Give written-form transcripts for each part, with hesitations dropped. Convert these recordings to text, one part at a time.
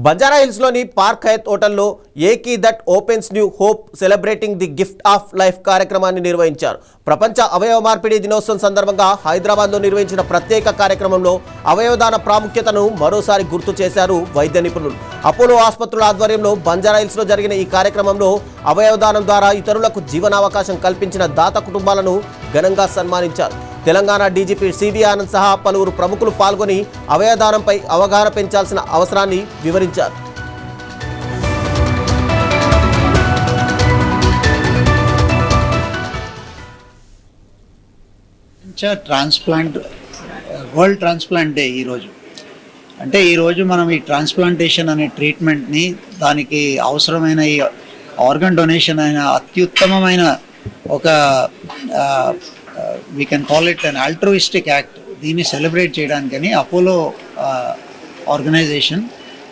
Banjara హిల్స్లోని park hyatt హోటల్లో a key that opens new hope celebrating the gift of life కార్యక్రమాన్ని నిర్వహించారు. ప్రపంచ అవయవ మార్పిడి దినోత్సవం సందర్భంగా హైదరాబాద్లో నిర్వహించిన ప్రత్యేక కార్యక్రమంలో అవయవదాన ప్రాముఖ్యతను మరోసారి గుర్తు చేశారు వైద్య నిపుణులు. అపోలో ఆసుపత్రుల ఆధ్వర్యంలో బంజారా హిల్స్లో జరిగిన ఈ కార్యక్రమంలో అవయవదానం ద్వారా ఇతరులకు జీవనావకాశం కల్పించిన దాత కుటుంబాలను ఘనంగా సన్మానించారు. తెలంగాణ డీజీపీ సిబి ఆనంద్ సహా పలువురు ప్రముఖులు పాల్గొని అవయవదానంపై అవగాహన పెంచాల్సిన అవసరాన్ని వివరించారు. ట్రాన్స్ప్లాంట్ వరల్డ్ ట్రాన్స్ప్లాంట్ డే ఈరోజు. అంటే ఈరోజు మనం ఈ ట్రాన్స్ప్లాంటేషన్ అనే ట్రీట్మెంట్ని, దానికి అవసరమైన ఈ ఆర్గన్ డొనేషన్ అయిన అత్యుత్తమమైన ఒక we can call it an altruistic act, దీన్ని సెలబ్రేట్ చేయడానికని అపోలో ఆర్గనైజేషన్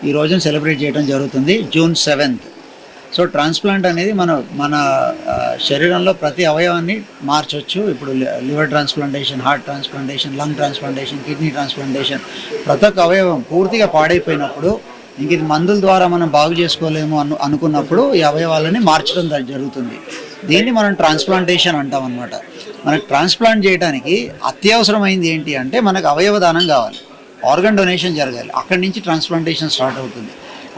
ఈ రోజున సెలబ్రేట్ చేయడం జరుగుతుంది జూన్ 7th. సో ట్రాన్స్ప్లాంట్ అనేది మన శరీరంలో ప్రతి అవయవాన్ని మార్చవచ్చు. ఇప్పుడు liver transplantation, heart transplantation, lung transplantation, kidney transplantation, ప్రతి ఒక్క అవయవం పూర్తిగా పాడైపోయినప్పుడు ఇంక ఇది మందుల ద్వారా మనం బాగు చేసుకోలేము అనుకున్నప్పుడు ఈ అవయవాలని మార్చడం జరుగుతుంది. దీన్ని మనం ట్రాన్స్ప్లాంటేషన్ అంటాం అన్నమాట. మనకు ట్రాన్స్ప్లాంట్ చేయడానికి అత్యవసరమైంది ఏంటి అంటే మనకు అవయవదానం కావాలి, ఆర్గన్ డొనేషన్ జరగాలి. అక్కడి నుంచి ట్రాన్స్ప్లాంటేషన్ స్టార్ట్ అవుతుంది.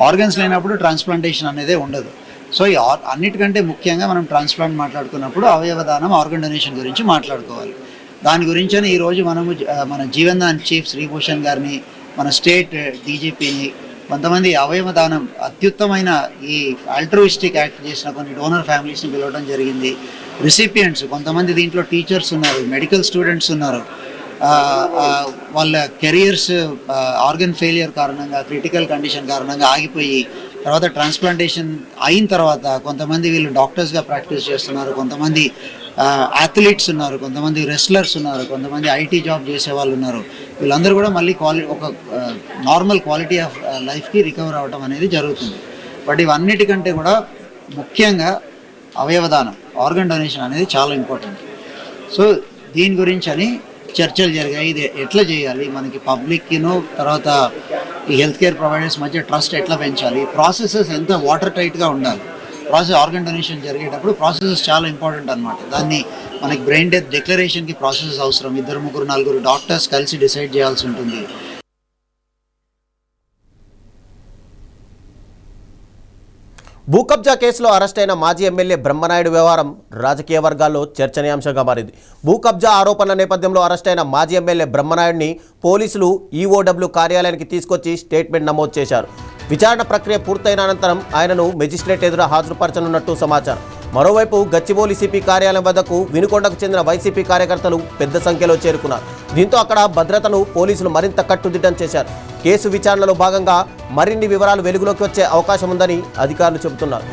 ఆర్గన్స్ లేనప్పుడు ట్రాన్స్ప్లాంటేషన్ అనేదే ఉండదు. సో ఈ అన్నిటికంటే ముఖ్యంగా మనం ట్రాన్స్ప్లాంట్ మాట్లాడుకున్నప్పుడు అవయవదానం, ఆర్గన్ డొనేషన్ గురించి మాట్లాడుకోవాలి. దాని గురించని ఈరోజు మనము మన జీవన్దాన్ చీఫ్ శ్రీభూషణ్ గారిని, మన స్టేట్ డీజీపీని, కొంతమంది అవయవదానం అత్యుత్తమైన ఈ ఆల్ట్రూయిస్టిక్ యాక్ట్ చేసిన కొన్ని డోనర్ ఫ్యామిలీస్ని పిలవడం జరిగింది. రిసిపియంట్స్ కొంతమంది దీంట్లో టీచర్స్ ఉన్నారు, మెడికల్ స్టూడెంట్స్ ఉన్నారు. వాళ్ళ కెరియర్స్ ఆర్గన్ ఫెయిలియర్ కారణంగా, క్రిటికల్ కండిషన్ కారణంగా ఆగిపోయి తర్వాత ట్రాన్స్ప్లాంటేషన్ అయిన తర్వాత కొంతమంది వీళ్ళు డాక్టర్స్గా ప్రాక్టీస్ చేస్తున్నారు, కొంతమంది అథ్లీట్స్ ఉన్నారు, కొంతమంది రెస్లర్స్ ఉన్నారు, కొంతమంది ఐటీ జాబ్ చేసే వాళ్ళు ఉన్నారు. వీళ్ళందరూ కూడా మళ్ళీ ఒక నార్మల్ క్వాలిటీ ఆఫ్ లైఫ్కి రికవర్ అవ్వడం అనేది జరుగుతుంది. బట్ ఇవన్నిటికంటే కూడా ముఖ్యంగా అవయవదానం, ఆర్గన్ డొనేషన్ అనేది చాలా ఇంపార్టెంట్. సో దీని గురించి అని చర్చలు జరిగాయి. ఇది ఎట్లా చేయాలి, మనకి పబ్లిక్కిను తర్వాత ఈ హెల్త్ కేర్ ప్రొవైడర్స్ మధ్య ట్రస్ట్ ఎట్లా పెంచాలి, ప్రాసెసెస్ ఎంత వాటర్ టైట్గా ఉండాలి. ఆర్గన్ డొనేషన్ జరిగేటప్పుడు ప్రాసెసెస్ చాలా ఇంపార్టెంట్ అనమాట. దాన్ని మనకి బ్రెయిన్ డెత్ డిక్లరేషన్కి ప్రాసెసెస్ అవసరం. 2, 3, 4 డాక్టర్స్ కలిసి డిసైడ్ చేయాల్సి ఉంటుంది. భూకబ్జా కేసులో అరెస్ట్ అయిన మాజీ ఎమ్మెల్యే బ్రహ్మనాయుడు వ్యవహారం రాజకీయ వర్గాల్లో చర్చనీయాంశంగా మారింది. భూకబ్జా ఆరోపణల నేపథ్యంలో అరెస్ట్ అయిన మాజీ ఎమ్మెల్యే బ్రహ్మనాయుడిని పోలీసులు ఈఓడబ్ల్యూ కార్యాలయానికి తీసుకొచ్చి స్టేట్మెంట్ నమోదు చేశారు. విచారణ ప్రక్రియ పూర్తయిన అనంతరం ఆయనను మెజిస్ట్రేట్ ఎదుట హాజరుపరచనున్నట్టు సమాచారం. మరోవైపు గచ్చిబౌలి సిపి కార్యాలయం వద్దకు వినుకొండకు చెందిన వైసీపీ కార్యకర్తలు పెద్ద సంఖ్యలో చేరుకున్నారు. దీంతో అక్కడ భద్రతను పోలీసులు మరింత కట్టుదిట్టం చేశారు. కేసు విచారణలో భాగంగా మరిన్ని వివరాలు వెలుగులోకి వచ్చే అవకాశం ఉందని అధికారులు చెబుతున్నారు.